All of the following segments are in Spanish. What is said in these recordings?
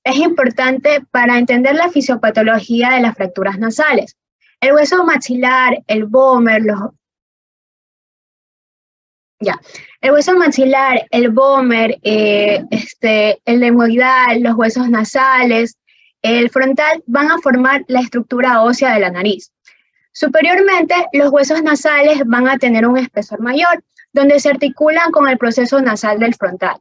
Es importante para entender la fisiopatología de las fracturas nasales. El hueso maxilar, el vómer, el hueso maxilar, el vómer, el lemoidal, los huesos nasales, el frontal van a formar la estructura ósea de la nariz. Superiormente, los huesos nasales van a tener un espesor mayor, donde se articulan con el proceso nasal del frontal.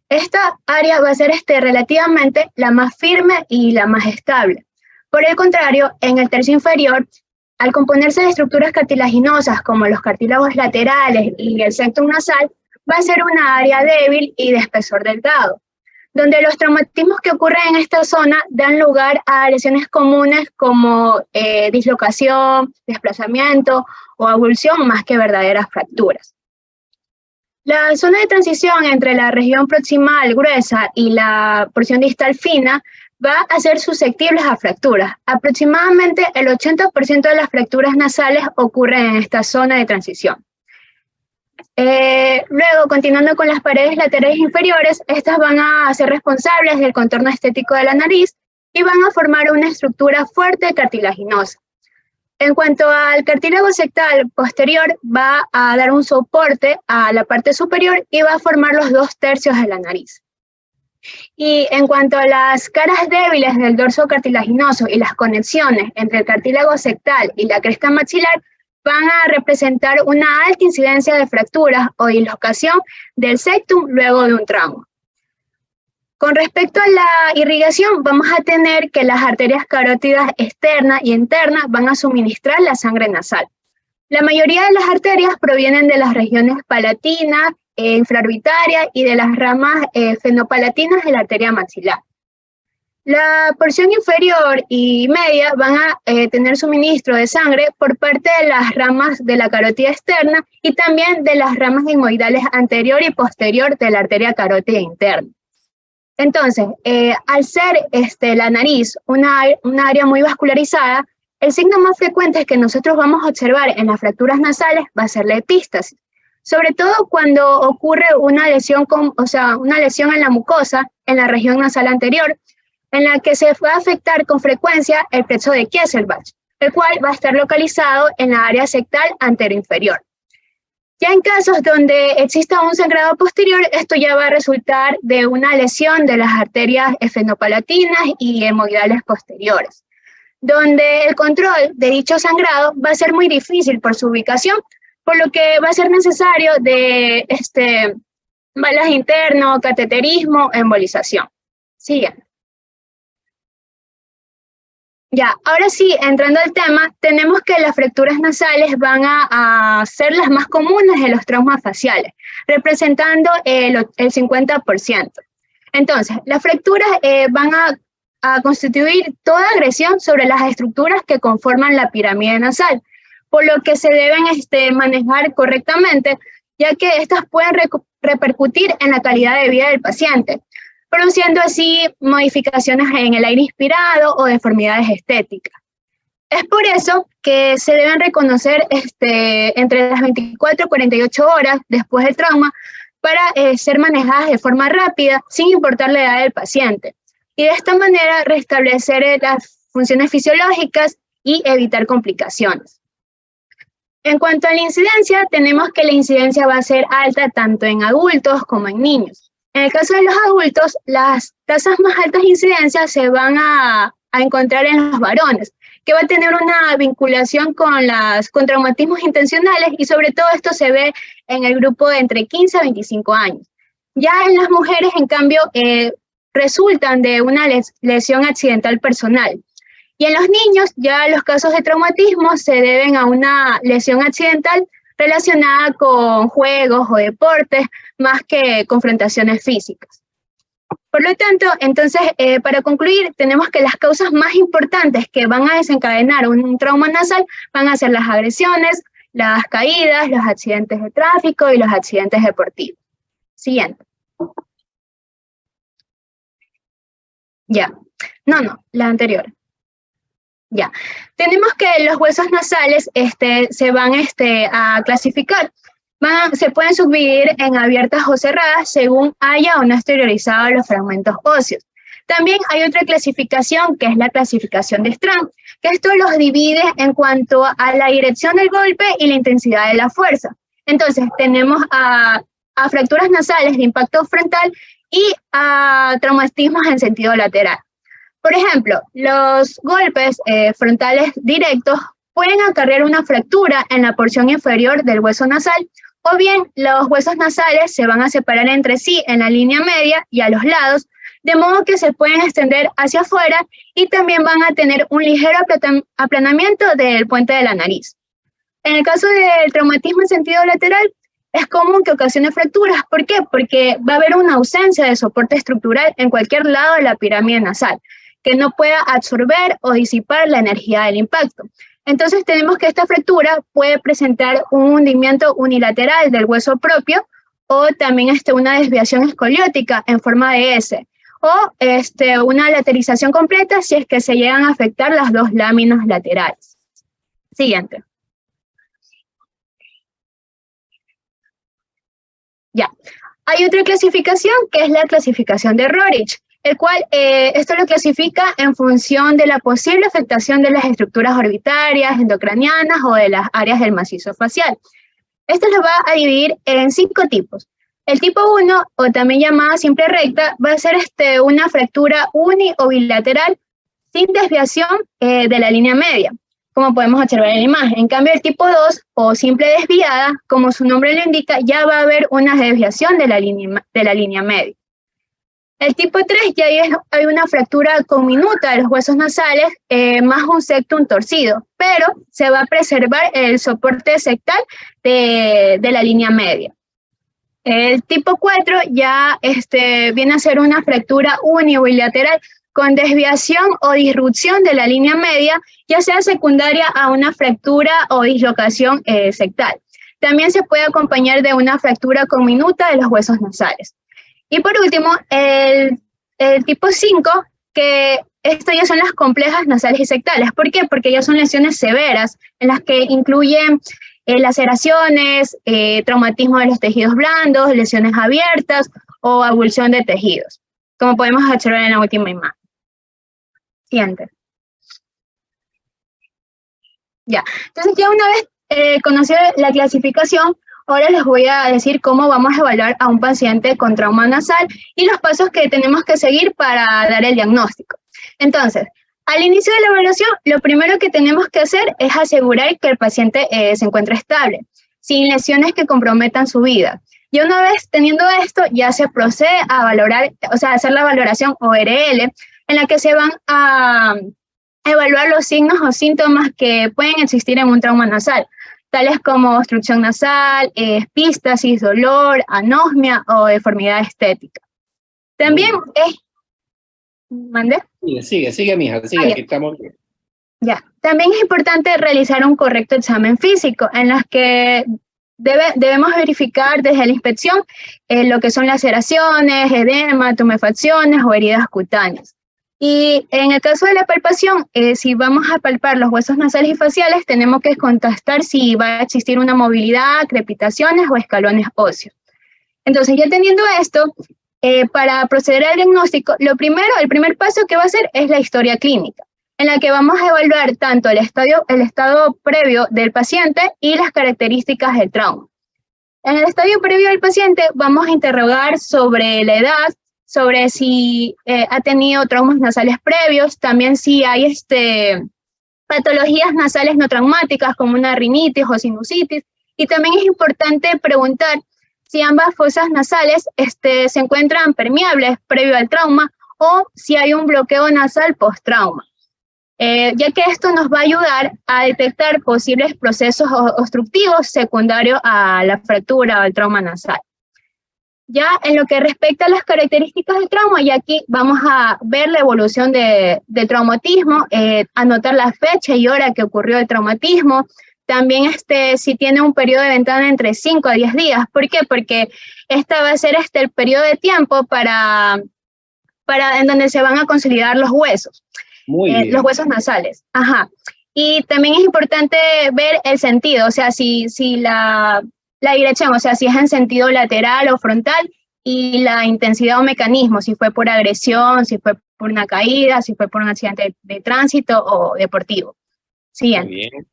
Esta área va a ser relativamente la más firme y la más estable. Por el contrario, en el tercio inferior, al componerse de estructuras cartilaginosas como los cartílagos laterales y el septum nasal, va a ser una área débil y de espesor delgado, donde los traumatismos que ocurren en esta zona dan lugar a lesiones comunes como dislocación, desplazamiento o avulsión más que verdaderas fracturas. La zona de transición entre la región proximal gruesa y la porción distal fina va a ser susceptibles a fracturas. Aproximadamente el 80% de las fracturas nasales ocurren en esta zona de transición. Luego, continuando con las paredes laterales inferiores, estas van a ser responsables del contorno estético de la nariz y van a formar una estructura fuerte cartilaginosa. En cuanto al cartílago septal posterior, va a dar un soporte a la parte superior y va a formar los 2/3 de la nariz. Y en cuanto a las caras débiles del dorso cartilaginoso y las conexiones entre el cartílago septal y la cresta maxilar, van a representar una alta incidencia de fracturas o dislocación del septum luego de un trauma. Con respecto a la irrigación, vamos a tener que las arterias carótidas externas y internas van a suministrar la sangre nasal. La mayoría de las arterias provienen de las regiones palatina, infraorbitaria y de las ramas fenopalatinas de la arteria maxilar. La porción inferior y media van a tener suministro de sangre por parte de las ramas de la carótida externa y también de las ramas sigmoidales anterior y posterior de la arteria carótida interna. Entonces, al ser la nariz una área muy vascularizada, el signo más frecuente que nosotros vamos a observar en las fracturas nasales va a ser la epístasis, sobre todo cuando ocurre una lesión en la mucosa, en la región nasal anterior, en la que se va a afectar con frecuencia el plexo de Kieselbach, el cual va a estar localizado en la área septal anteroinferior. Ya en casos donde exista un sangrado posterior, esto ya va a resultar de una lesión de las arterias fenopalatinas y hemoidales posteriores, donde el control de dicho sangrado va a ser muy difícil por su ubicación, por lo que va a ser necesario de balas interno, cateterismo, embolización. Siguiente. Ya, ahora sí, entrando al tema, tenemos que las fracturas nasales van a ser las más comunes de los traumas faciales, representando el 50%. Entonces, las fracturas van a constituir toda agresión sobre las estructuras que conforman la pirámide nasal, por lo que se deben manejar correctamente, ya que estas pueden repercutir en la calidad de vida del paciente, produciendo así modificaciones en el aire inspirado o deformidades estéticas. Es por eso que se deben reconocer entre las 24 y 48 horas después del trauma para ser manejadas de forma rápida, sin importar la edad del paciente. Y de esta manera restablecer las funciones fisiológicas y evitar complicaciones. En cuanto a la incidencia, tenemos que la incidencia va a ser alta tanto en adultos como en niños. En el caso de los adultos, las tasas más altas de incidencia se van a encontrar en los varones, que va a tener una vinculación con traumatismos intencionales y sobre todo esto se ve en el grupo de entre 15 a 25 años. Ya en las mujeres, en cambio, resultan de una lesión accidental personal. Y en los niños, ya los casos de traumatismo se deben a una lesión accidental relacionada con juegos o deportes, más que confrontaciones físicas. Por lo tanto, entonces, para concluir, tenemos que las causas más importantes que van a desencadenar un trauma nasal van a ser las agresiones, las caídas, los accidentes de tráfico y los accidentes deportivos. Siguiente. Ya. No, la anterior. Ya. Tenemos que los huesos nasales se van a clasificar. Se pueden subdividir en abiertas o cerradas según haya o no exteriorizado los fragmentos óseos. También hay otra clasificación, que es la clasificación de Strand, que esto los divide en cuanto a la dirección del golpe y la intensidad de la fuerza. Entonces, tenemos a fracturas nasales de impacto frontal y a traumatismos en sentido lateral. Por ejemplo, los golpes frontales directos pueden acarrear una fractura en la porción inferior del hueso nasal, o bien los huesos nasales se van a separar entre sí en la línea media y a los lados, de modo que se pueden extender hacia afuera y también van a tener un ligero aplanamiento del puente de la nariz. En el caso del traumatismo en sentido lateral, es común que ocasione fracturas. ¿Por qué? Porque va a haber una ausencia de soporte estructural en cualquier lado de la pirámide nasal, que no pueda absorber o disipar la energía del impacto. Entonces tenemos que esta fractura puede presentar un hundimiento unilateral del hueso propio o también una desviación escoliótica en forma de S o una lateralización completa si es que se llegan a afectar las dos láminas laterales. Siguiente. Ya. Hay otra clasificación que es la clasificación de Roerich, el cual esto lo clasifica en función de la posible afectación de las estructuras orbitarias, endocranianas o de las áreas del macizo facial. Esto lo va a dividir en 5 tipos. El tipo 1, o también llamada simple recta, va a ser una fractura uni o bilateral sin desviación de la línea media, como podemos observar en la imagen. En cambio, el tipo 2, o simple desviada, como su nombre lo indica, ya va a haber una desviación de la línea media. El tipo 3 ya hay una fractura conminuta de los huesos nasales, más un septum torcido, pero se va a preservar el soporte sectal de la línea media. El tipo 4 ya viene a ser una fractura unilateral con desviación o disrupción de la línea media, ya sea secundaria a una fractura o dislocación sectal. También se puede acompañar de una fractura conminuta de los huesos nasales. Y por último, el tipo 5, que esto ya son las complejas nasales y sectales. ¿Por qué? Porque ya son lesiones severas, en las que incluyen laceraciones, traumatismo de los tejidos blandos, lesiones abiertas o abulsión de tejidos, como podemos observar en la última imagen. Siguiente. Ya, entonces ya una vez conocido la clasificación, ahora les voy a decir cómo vamos a evaluar a un paciente con trauma nasal y los pasos que tenemos que seguir para dar el diagnóstico. Entonces, al inicio de la evaluación, lo primero que tenemos que hacer es asegurar que el paciente se encuentre estable, sin lesiones que comprometan su vida. Y una vez teniendo esto, ya se procede a valorar, o sea, hacer la valoración ORL, en la que se van a evaluar los signos o síntomas que pueden existir en un trauma nasal, tales como obstrucción nasal, epístasis, dolor, anosmia o deformidad estética. También es... ¿Mandé? Sigue, mija, sigue, aquí estamos bien. Ya. También es importante realizar un correcto examen físico, en las que debemos verificar desde la inspección lo que son laceraciones, edema, tumefacciones o heridas cutáneas. Y en el caso de la palpación, si vamos a palpar los huesos nasales y faciales, tenemos que contrastar si va a existir una movilidad, crepitaciones o escalones óseos. Entonces, ya teniendo esto, para proceder al diagnóstico, el primer paso que va a hacer es la historia clínica, en la que vamos a evaluar tanto el estado previo del paciente y las características del trauma. En el estadio previo del paciente vamos a interrogar sobre la edad, sobre si ha tenido traumas nasales previos, también si hay patologías nasales no traumáticas como una rinitis o sinusitis, y también es importante preguntar si ambas fosas nasales se encuentran permeables previo al trauma o si hay un bloqueo nasal post-trauma, ya que esto nos va a ayudar a detectar posibles procesos obstructivos secundarios a la fractura o al trauma nasal. Ya en lo que respecta a las características del trauma, y aquí vamos a ver la evolución del traumatismo, anotar la fecha y hora que ocurrió el traumatismo, también si tiene un periodo de ventana entre 5 a 10 días. ¿Por qué? Porque esta va a ser el periodo de tiempo en donde se van a consolidar los huesos, los huesos nasales. Ajá. Y también es importante ver el sentido, o sea, si la dirección, o sea, si es en sentido lateral o frontal, y la intensidad o mecanismo, si fue por agresión, si fue por una caída, si fue por un accidente de tránsito o deportivo. Siguiente. Muy bien.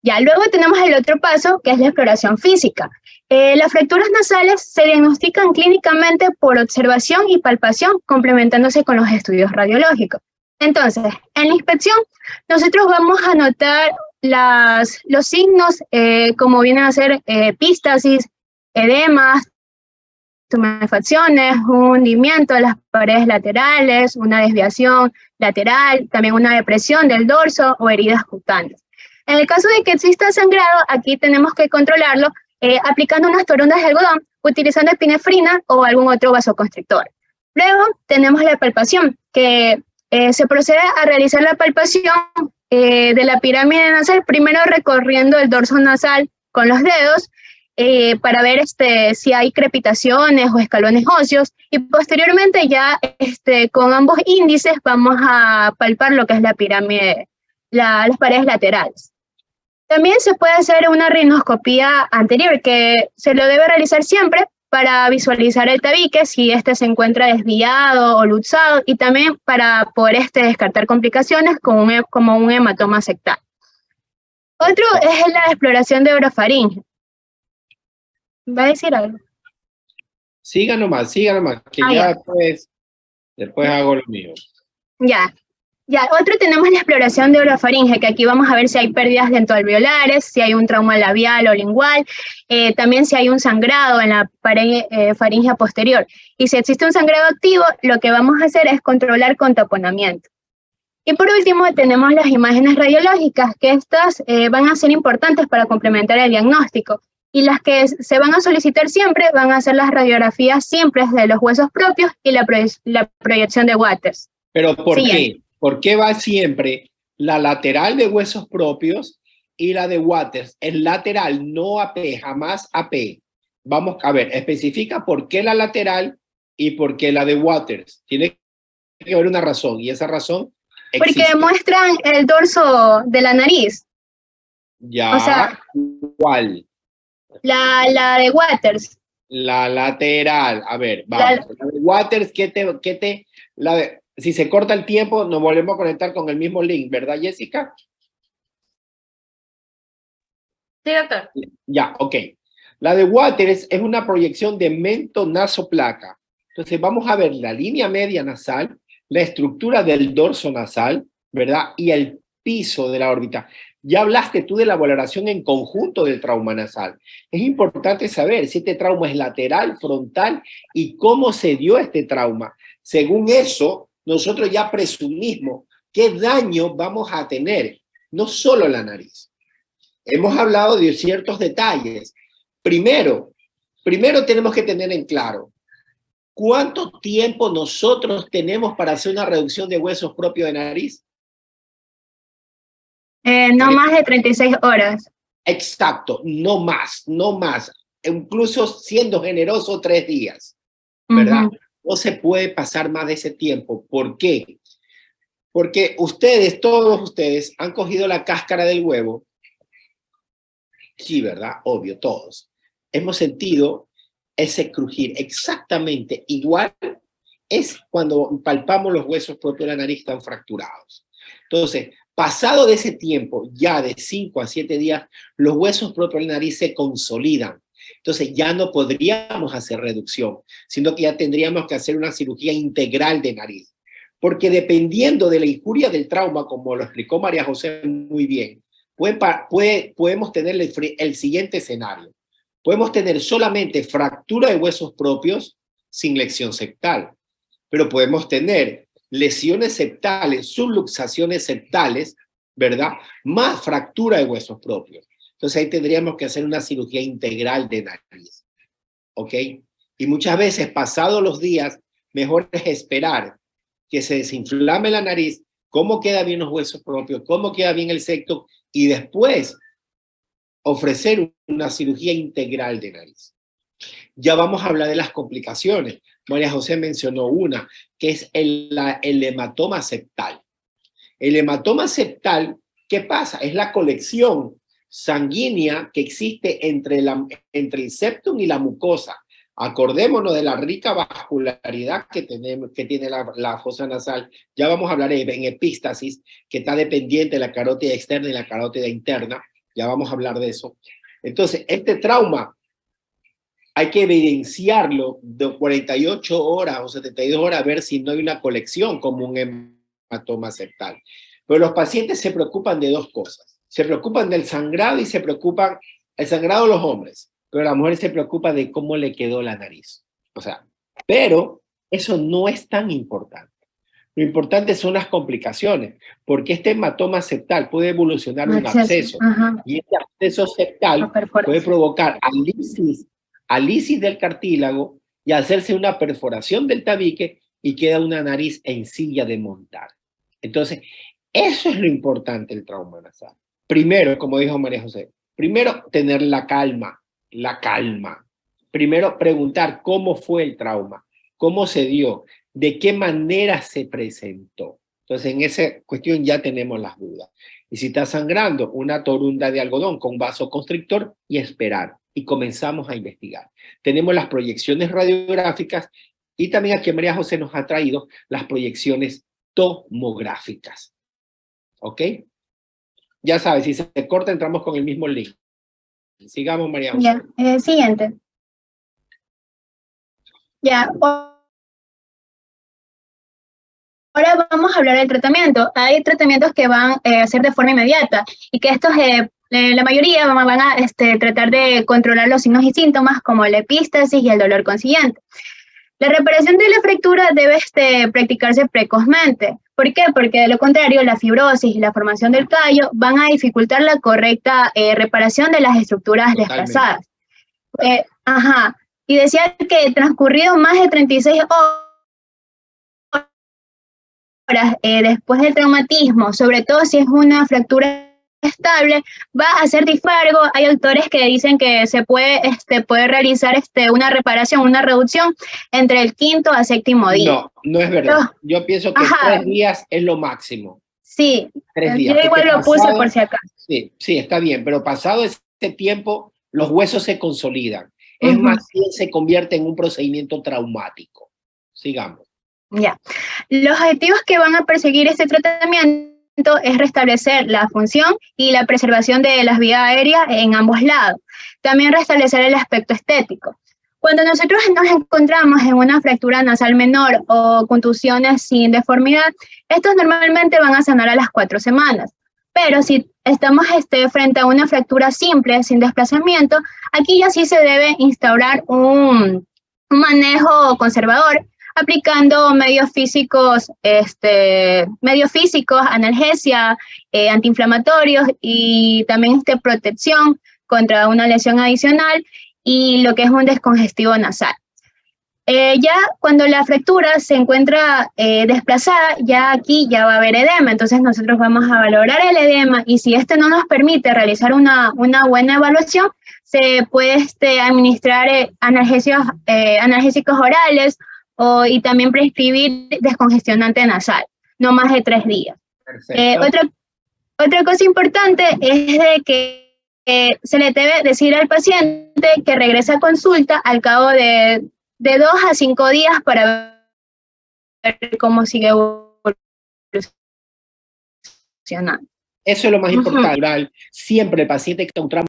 Ya, luego tenemos el otro paso, que es la exploración física. Las fracturas nasales se diagnostican clínicamente por observación y palpación, complementándose con los estudios radiológicos. Entonces, en la inspección, nosotros vamos a notar los signos, como vienen a ser epístasis, edemas, tumefacciones, un hundimiento de las paredes laterales, una desviación lateral, también una depresión del dorso o heridas cutáneas. En el caso de que exista sangrado, aquí tenemos que controlarlo aplicando unas torondas de algodón, utilizando epinefrina o algún otro vasoconstrictor. Luego tenemos la palpación, que se procede a realizar la palpación de la pirámide nasal, primero recorriendo el dorso nasal con los dedos, para ver si hay crepitaciones o escalones óseos, y posteriormente ya con ambos índices vamos a palpar lo que es la pirámide, las paredes laterales. También se puede hacer una rinoscopía anterior, que se lo debe realizar siempre para visualizar el tabique, si se encuentra desviado o luxado, y también para poder descartar complicaciones como un hematoma sectal. Otro es la exploración de orofaringe. ¿Va a decir algo? Siga nomás, que ya después hago lo mío. Ya, otro tenemos la exploración de orofaringe, que aquí vamos a ver si hay pérdidas dentoalveolares, si hay un trauma labial o lingual, también si hay un sangrado en la pared faríngea posterior. Y si existe un sangrado activo, lo que vamos a hacer es controlar con taponamiento. Y por último, tenemos las imágenes radiológicas, que estas van a ser importantes para complementar el diagnóstico. Y las que se van a solicitar siempre van a ser las radiografías simples de los huesos propios y la proyección de Waters. ¿Pero por qué? ¿Por qué va siempre la lateral de huesos propios y la de Waters? El lateral, no AP, jamás AP. Vamos a ver, especifica por qué la lateral y por qué la de Waters. Tiene que haber una razón, y esa razón existe. Porque muestran el dorso de la nariz. Ya, o sea, ¿cuál? La de Waters. La lateral, a ver, vamos. La de Waters, si se corta el tiempo, nos volvemos a conectar con el mismo link, ¿verdad, Jessica? Sí, doctor. Ya, ok. La de Waters es una proyección de mento-nasoplaca. Entonces vamos a ver la línea media nasal, la estructura del dorso nasal, ¿verdad? Y el piso de la órbita. Ya hablaste tú de la valoración en conjunto del trauma nasal. Es importante saber si este trauma es lateral, frontal y cómo se dio este trauma. Según eso, nosotros ya presumimos qué daño vamos a tener, no solo la nariz. Hemos hablado de ciertos detalles. Primero tenemos que tener en claro cuánto tiempo nosotros tenemos para hacer una reducción de huesos propios de nariz. No más de 36 horas. Exacto, no más. Incluso siendo generoso, 3 días, ¿verdad? No se puede pasar más de ese tiempo. ¿Por qué? Porque todos ustedes, han cogido la cáscara del huevo. Sí, ¿verdad? Obvio, todos. Hemos sentido ese crujir exactamente igual es cuando palpamos los huesos propios de la nariz están fracturados. Entonces, pasado de ese tiempo, ya de 5 a 7 días, los huesos propios de la nariz se consolidan. Entonces, ya no podríamos hacer reducción, sino que ya tendríamos que hacer una cirugía integral de nariz. Porque dependiendo de la injuria del trauma, como lo explicó María José muy bien, podemos tener el siguiente escenario. Podemos tener solamente fractura de huesos propios sin lesión septal, pero podemos tener lesiones septales, subluxaciones septales, ¿verdad? Más fractura de huesos propios. Entonces ahí tendríamos que hacer una cirugía integral de nariz, ¿ok? Y muchas veces, pasados los días, mejor es esperar que se desinflame la nariz, cómo queda bien los huesos propios, cómo queda bien el septo, y después ofrecer una cirugía integral de nariz. Ya vamos a hablar de las complicaciones. María José mencionó una, que es el hematoma septal. El hematoma septal, ¿qué pasa? Es la colección sanguínea que existe entre el septum y la mucosa. Acordémonos de la rica vascularidad que tiene la fosa nasal. Ya vamos a hablar en epístasis, que está dependiente de la carótida externa y la carótida interna. Ya vamos a hablar de eso. Entonces, este trauma hay que evidenciarlo de 48 horas o 72 horas a ver si no hay una colección como un hematoma septal. Pero los pacientes se preocupan de dos cosas. Se preocupan del sangrado y se preocupan, el sangrado de los hombres, pero la mujer se preocupa de cómo le quedó la nariz. O sea, pero eso no es tan importante. Lo importante son las complicaciones, porque este hematoma septal puede evolucionar un absceso. Y este absceso septal puede provocar alisis del cartílago y hacerse una perforación del tabique y queda una nariz en silla de montar. Entonces, eso es lo importante del trauma nasal. Primero, como dijo María José, primero tener la calma. Primero preguntar cómo fue el trauma, cómo se dio, de qué manera se presentó. Entonces, en esa cuestión ya tenemos las dudas. Y si está sangrando, una torunda de algodón con vasoconstrictor y esperar. Y comenzamos a investigar. Tenemos las proyecciones radiográficas y también aquí María José nos ha traído las proyecciones tomográficas. ¿Ok? Ya sabes, si se corta, entramos con el mismo link. Sigamos, María José. Ya, siguiente. Ya. Ahora vamos a hablar del tratamiento. Hay tratamientos que van a ser de forma inmediata y que estos, la mayoría van a tratar de controlar los signos y síntomas como la epístasis y el dolor consiguiente. La reparación de la fractura debe practicarse precozmente. ¿Por qué? Porque de lo contrario, la fibrosis y la formación del callo van a dificultar la correcta reparación de las estructuras desplazadas. Y decía que transcurrido más de 36 horas después del traumatismo, sobre todo si es una fractura estable, va a ser dispargo. Hay autores que dicen que se puede realizar una reparación, una reducción entre el 5º al 7º día. No, no es verdad. Yo pienso que 3 días es lo máximo. Sí, 3 días. Yo igual lo puse por si acaso. Sí, está bien, pero pasado ese tiempo, los huesos se consolidan. Es más bien se convierte en un procedimiento traumático. Sigamos. Ya. Los objetivos que van a perseguir este tratamiento es restablecer la función y la preservación de las vías aéreas en ambos lados. También restablecer el aspecto estético. Cuando nosotros nos encontramos en una fractura nasal menor o contusiones sin deformidad, estos normalmente van a sanar a las 4 semanas. Pero si estamos frente a una fractura simple, sin desplazamiento, aquí ya sí se debe instaurar un manejo conservador, aplicando medios físicos, analgesia, antiinflamatorios y también protección contra una lesión adicional y lo que es un descongestivo nasal. Ya cuando la fractura se encuentra desplazada, ya aquí ya va a haber edema, entonces nosotros vamos a valorar el edema y si no nos permite realizar una buena evaluación, se puede administrar analgésicos orales y también prescribir descongestionante nasal, no más de 3 días. Otra cosa importante es de que se le debe decir al paciente que regrese a consulta al cabo de 2 a 5 días para ver cómo sigue evolucionando. Eso es lo más importante. Siempre el paciente que está un trauma